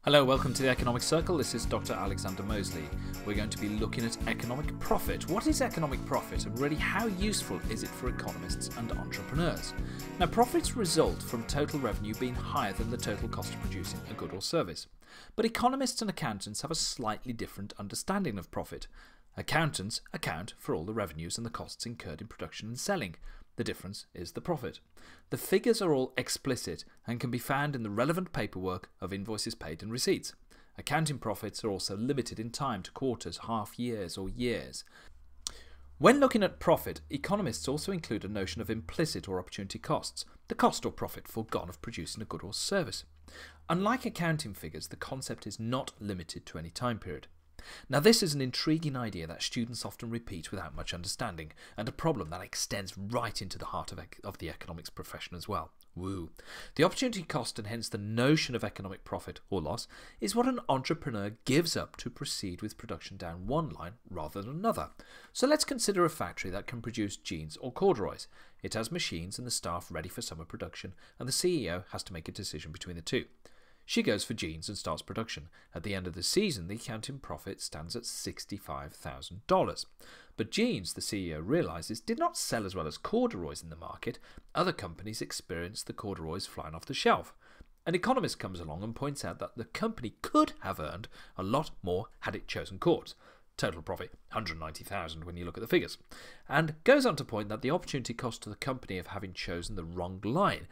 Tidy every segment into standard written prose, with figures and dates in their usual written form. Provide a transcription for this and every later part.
Hello, welcome to the Economic Circle. This is Dr. Alexander Mosley. We're going to be looking at economic profit. What is economic profit, and really how useful is it for economists and entrepreneurs? Now, profits result from total revenue being higher than the total cost of producing a good or service. But economists and accountants have a slightly different understanding of profit. Accountants account for all the revenues and the costs incurred in production and selling. The difference is the profit. The figures are all explicit and can be found in the relevant paperwork of invoices paid and receipts. Accounting profits are also limited in time to quarters, half years or years. When looking at profit, economists also include a notion of implicit or opportunity costs, the cost or profit foregone of producing a good or service. Unlike accounting figures, the concept is not limited to any time period. Now, this is an intriguing idea that students often repeat without much understanding, and a problem that extends right into the heart of the economics profession as well. Woo! The opportunity cost, and hence the notion of economic profit or loss, is what an entrepreneur gives up to proceed with production down one line rather than another. So let's consider a factory that can produce jeans or corduroys. It has machines and the staff ready for summer production, and the CEO has to make a decision between the two. She goes for jeans and starts production. At the end of the season, the accounting profit stands at $65,000. But jeans, the CEO realizes, did not sell as well as corduroys in the market. Other companies experienced the corduroys flying off the shelf. An economist comes along and points out that the company could have earned a lot more had it chosen cords. Total profit, $190,000 when you look at the figures. And goes on to point that the opportunity cost to the company of having chosen the wrong line.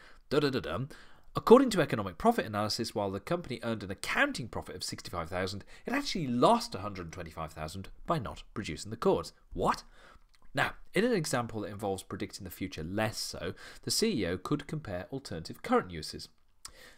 According to economic profit analysis, while the company earned an accounting profit of $65,000, it actually lost $125,000 by not producing the cords. What? Now, in an example that involves predicting the future less so, the CEO could compare alternative current uses.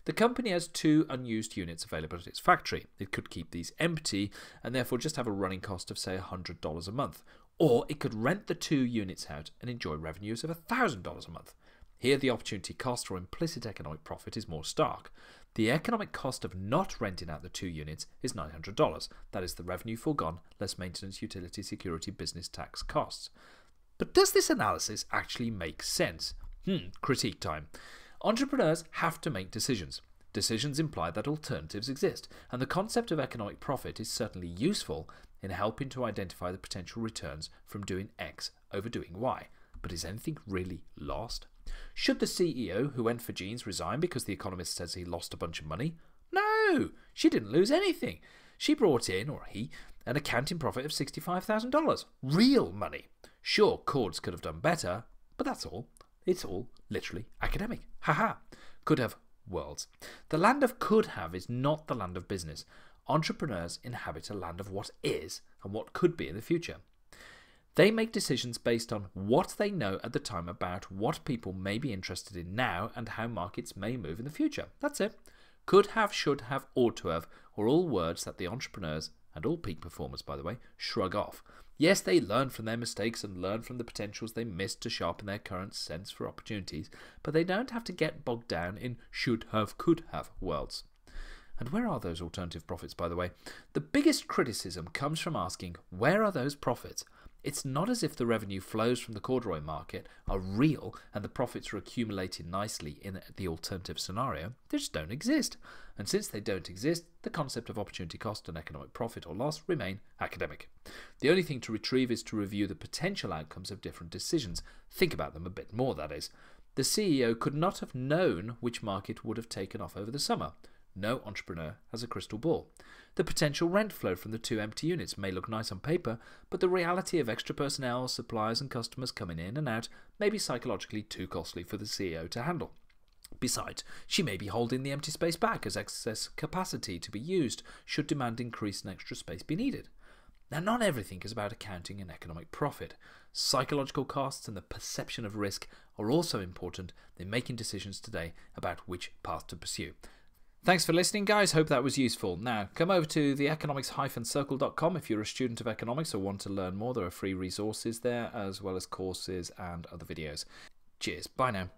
The company has 2 unused units available at its factory. It could keep these empty and therefore just have a running cost of, say, $100 a month. Or it could rent the 2 units out and enjoy revenues of $1,000 a month. Here the opportunity cost or implicit economic profit is more stark. The economic cost of not renting out the 2 units is $900. That is the revenue foregone less maintenance, utility, security, business tax costs. But does this analysis actually make sense? Critique time. Entrepreneurs have to make decisions. Decisions imply that alternatives exist, and the concept of economic profit is certainly useful in helping to identify the potential returns from doing X over doing Y. But is anything really lost? Should the CEO who went for jeans resign because the Economist says he lost a bunch of money? No, she didn't lose anything. She brought in, or he, an accounting profit of $65,000. Real money. Sure, cords could have done better, but that's all. It's all literally academic. Haha. Could have worlds. The land of could have is not the land of business. Entrepreneurs inhabit a land of what is and what could be in the future. They make decisions based on what they know at the time about what people may be interested in now and how markets may move in the future. That's it. Could have, should have, ought to have are all words that the entrepreneurs, and all peak performers by the way, shrug off. Yes, they learn from their mistakes and learn from the potentials they missed to sharpen their current sense for opportunities, but they don't have to get bogged down in should have, could have worlds. And where are those alternative profits, by the way? The biggest criticism comes from asking, where are those profits? It's not as if the revenue flows from the corduroy market are real and the profits are accumulating nicely in the alternative scenario. They just don't exist. And since they don't exist, the concept of opportunity cost and economic profit or loss remain academic. The only thing to retrieve is to review the potential outcomes of different decisions. Think about them a bit more, that is. The CEO could not have known which market would have taken off over the summer. No entrepreneur has a crystal ball. The potential rent flow from the 2 empty units may look nice on paper, but the reality of extra personnel, suppliers and customers coming in and out may be psychologically too costly for the CEO to handle. Besides, she may be holding the empty space back as excess capacity to be used should demand increase and extra space be needed. Now, not everything is about accounting and economic profit. Psychological costs and the perception of risk are also important in making decisions today about which path to pursue. Thanks for listening, guys. Hope that was useful. Now, come over to the economics-circle.com if you're a student of economics or want to learn more. There are free resources there, as well as courses and other videos. Cheers. Bye now.